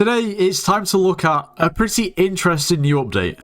Today, it's time to look at a pretty interesting new update.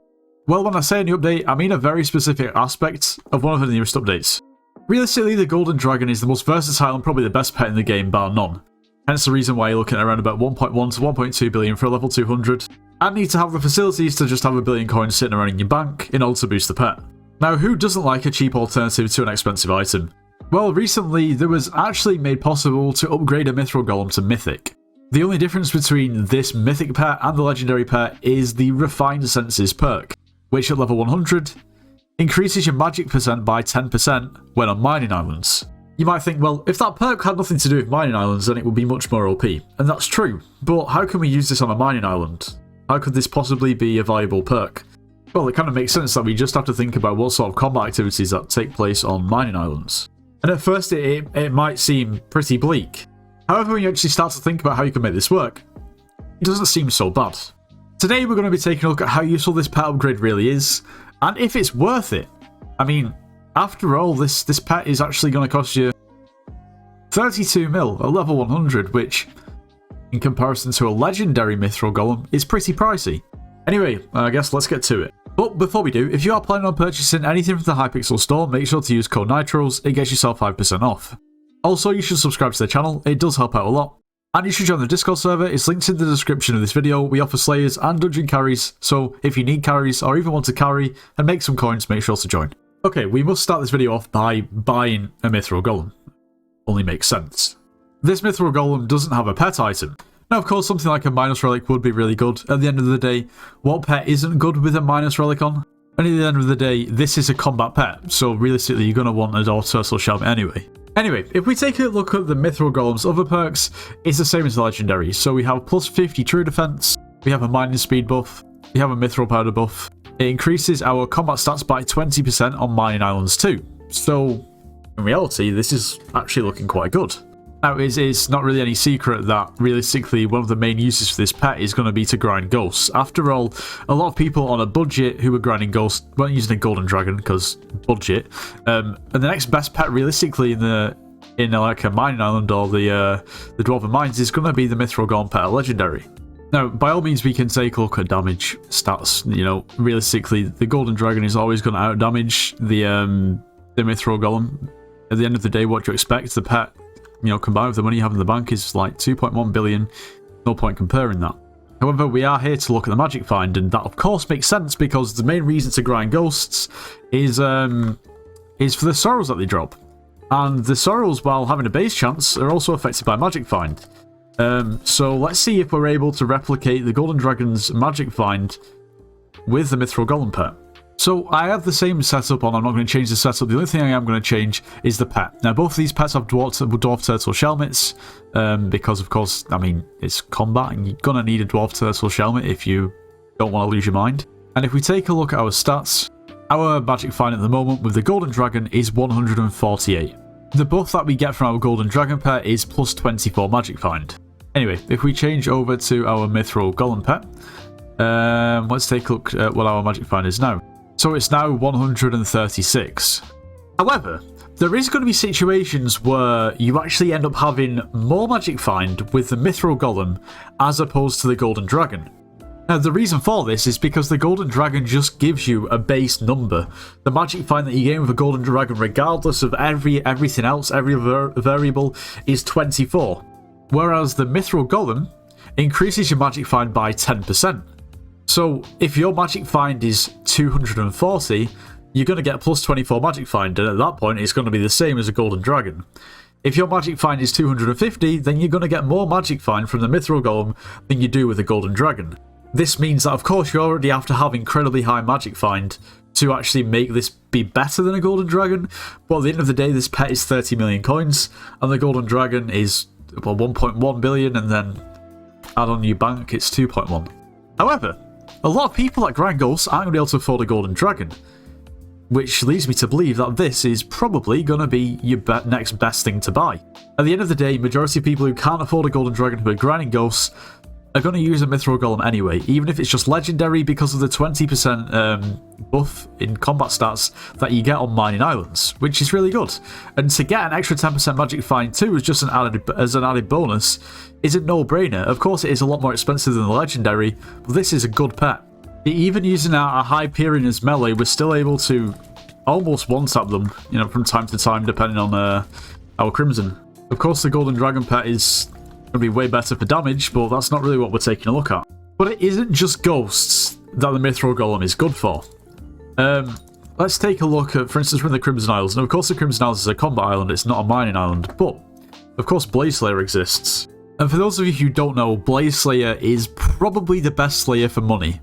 Well, when I say a new update, I mean a very specific aspect of one of the newest updates. Realistically, the Golden Dragon is the most versatile and probably the best pet in the game, bar none. Hence the reason why you're looking at around about 1.1 to 1.2 billion for a level 200, and need to have the facilities to just have a billion coins sitting around in your bank in order to boost the pet. Now, who doesn't like a cheap alternative to an expensive item? Well, recently, there was actually made possible to upgrade a Mithril Golem to Mythic. The only difference between this Mythic pet and the Legendary pet is the Refined Senses perk, which at level 100 increases your magic percent by 10% when on mining islands. You might think, well, if that perk had nothing to do with mining islands, then it would be much more OP. And that's true, but how can we use this on a mining island? How could this possibly be a valuable perk? Well, it kind of makes sense that we just have to think about what sort of combat activities that take place on mining islands. And at first it might seem pretty bleak. However, when you actually start to think about how you can make this work, it doesn't seem so bad. Today we're going to be taking a look at how useful this pet upgrade really is, and if it's worth it. I mean, after all, this pet is actually going to cost you 32 mil at level 100, which, in comparison to a legendary Mithril Golem, is pretty pricey. Anyway, I guess let's get to it. But before we do, if you are planning on purchasing anything from the Hypixel store, make sure to use code NITROS, it gets yourself 5% off. Also, you should subscribe to the channel, it does help out a lot. And you should join the Discord server, it's linked in the description of this video. We offer slayers and dungeon carries, so if you need carries or even want to carry and make some coins, make sure to join. Okay, we must start this video off by buying a Mithril Golem. Only makes sense. This Mithril Golem doesn't have a pet item. Now, of course, something like a minus relic would be really good. At the end of the day, what pet isn't good with a minus relic on? And at the end of the day, this is a combat pet, so realistically you're going to want a Dwarf Turtle Helmet anyway. Anyway, if we take a look at the Mithril Golem's other perks, it's the same as the Legendary. So we have plus 50 true defense, we have a mining speed buff, we have a Mithril powder buff. It increases our combat stats by 20% on mining islands too. So, in reality, this is actually looking quite good. Now, it's not really any secret that, realistically, one of the main uses for this pet is going to be to grind ghosts. After all, a lot of people on a budget who were grinding ghosts weren't using a Golden Dragon, because budget. And the next best pet, realistically, in like a mining island or the Dwarven Mines is going to be the Mithril Golem pet Legendary. Now, by all means, we can take a look at damage stats. You know, realistically, the Golden Dragon is always going to out-damage the Mithril Golem. At the end of the day, what do you expect? The pet, you know, combined with the money you have in the bank is like 2.1 billion. No point comparing that. However, we are here to look at the magic find, and that of course makes sense because the main reason to grind ghosts is for the sorrows that they drop. And the sorrows, while having a base chance, are also affected by magic find. So let's see if we're able to replicate the Golden Dragon's magic find with the Mithril Golem pet. So I have the same setup on, I'm not going to change the setup, the only thing I am going to change is the pet. Now both of these pets have Dwarf Turtle Helmets, because of course, I mean, it's combat and you're going to need a Dwarf Turtle Helmet if you don't want to lose your mind. And if we take a look at our stats, our magic find at the moment with the Golden Dragon is 148. The buff that we get from our Golden Dragon pet is plus 24 magic find. Anyway, if we change over to our Mithril Golem pet, let's take a look at what our magic find is now. So it's now 136. However, there is going to be situations where you actually end up having more magic find with the Mithril Golem as opposed to the Golden Dragon. Now, the reason for this is because the Golden Dragon just gives you a base number. The magic find that you gain with a Golden Dragon, regardless of everything else, every variable, is 24. Whereas the Mithril Golem increases your magic find by 10%. So, if your magic find is 240, you're going to get plus 24 magic find, and at that point, it's going to be the same as a Golden Dragon. If your magic find is 250, then you're going to get more magic find from the Mithril Golem than you do with the Golden Dragon. This means that, of course, you already have to have incredibly high magic find to actually make this be better than a Golden Dragon, but at the end of the day, this pet is 30 million coins, and the Golden Dragon is, well, 1.1 billion, and then add on your bank, it's 2.1. However, a lot of people that grind ghosts aren't going to be able to afford a Golden Dragon, which leads me to believe that this is probably going to be your next best thing to buy. At the end of the day, majority of people who can't afford a Golden Dragon who are grinding ghosts are going to use a Mithril Golem anyway, even if it's just legendary because of the 20% buff in combat stats that you get on mining islands, which is really good. And to get an extra 10% magic find too as an added bonus is a no-brainer. Of course it is a lot more expensive than the legendary, but this is a good pet. Even using our Hyperion as melee, we're still able to almost one-tap them, you know, from time to time depending on our Crimson. Of course the Golden Dragon pet is going to be way better for damage, but that's not really what we're taking a look at. But it isn't just ghosts that the Mithril Golem is good for. Let's take a look at, for instance, we're in the Crimson Isles. Now, of course, the Crimson Isles is a combat island, it's not a mining island, but, of course, Blaze Slayer exists. And for those of you who don't know, Blaze Slayer is probably the best Slayer for money.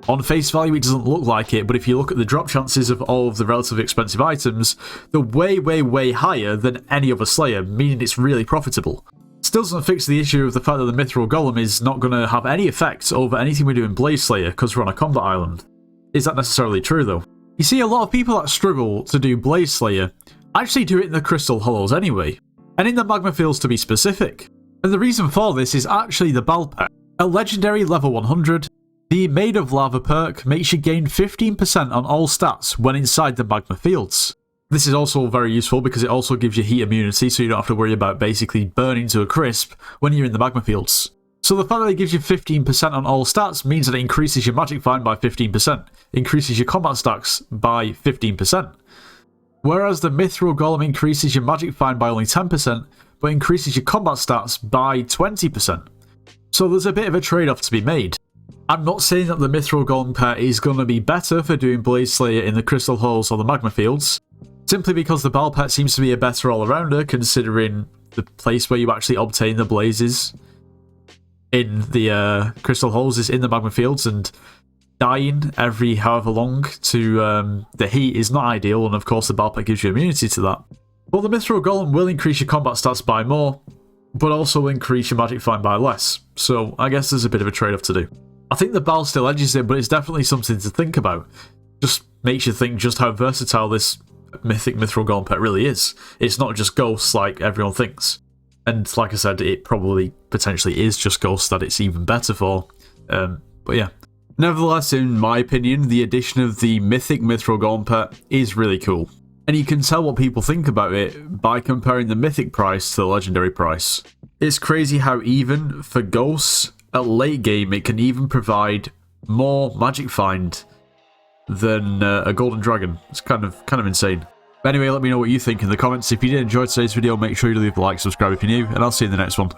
On face value, it doesn't look like it, but if you look at the drop chances of all of the relatively expensive items, they're way, way, way higher than any other Slayer, meaning it's really profitable. Still doesn't fix the issue of the fact that the Mithril Golem is not going to have any effect over anything we do in Blaze Slayer because we're on a combat island. Is that necessarily true though? You see, a lot of people that struggle to do Blaze Slayer actually do it in the Crystal Hollows anyway, and in the Magma Fields to be specific. And the reason for this is actually the Bal pet. A legendary level 100, the Made of Lava perk makes you gain 15% on all stats when inside the Magma Fields. This is also very useful because it also gives you heat immunity, so you don't have to worry about basically burning to a crisp when you're in the Magma Fields. So the fact that it gives you 15% on all stats means that it increases your magic find by 15%, increases your combat stacks by 15%. Whereas the Mithril Golem increases your magic find by only 10%, but increases your combat stats by 20%. So there's a bit of a trade-off to be made. I'm not saying that the Mithril Golem pet is going to be better for doing Blaze Slayer in the Crystal Halls or the Magma Fields, simply because the Bal pet seems to be a better all-arounder considering the place where you actually obtain the blazes in the Crystal Halls is in the Magma Fields, and dying every however long to the heat is not ideal, and of course the Bal pet gives you immunity to that. But the Mithril Golem will increase your combat stats by more, but also increase your magic find by less, so I guess there's a bit of a trade-off to do. I think the Bal still edges it, but it's definitely something to think about. Just makes you think just how versatile this mythic Mithril Golem pet really is. It's not just ghosts like everyone thinks. And like I said, it probably potentially is just ghosts that it's even better for. But yeah. Nevertheless, in my opinion, the addition of the mythic Mithril Golem pet is really cool. And you can tell what people think about it by comparing the mythic price to the legendary price. It's crazy how even for ghosts, at late game, it can even provide more magic find than a golden dragon. It's kind of insane. But anyway, let me know what you think in the comments. If you did enjoy today's video, make sure you leave a like, subscribe if you're new, and I'll see you in the next one.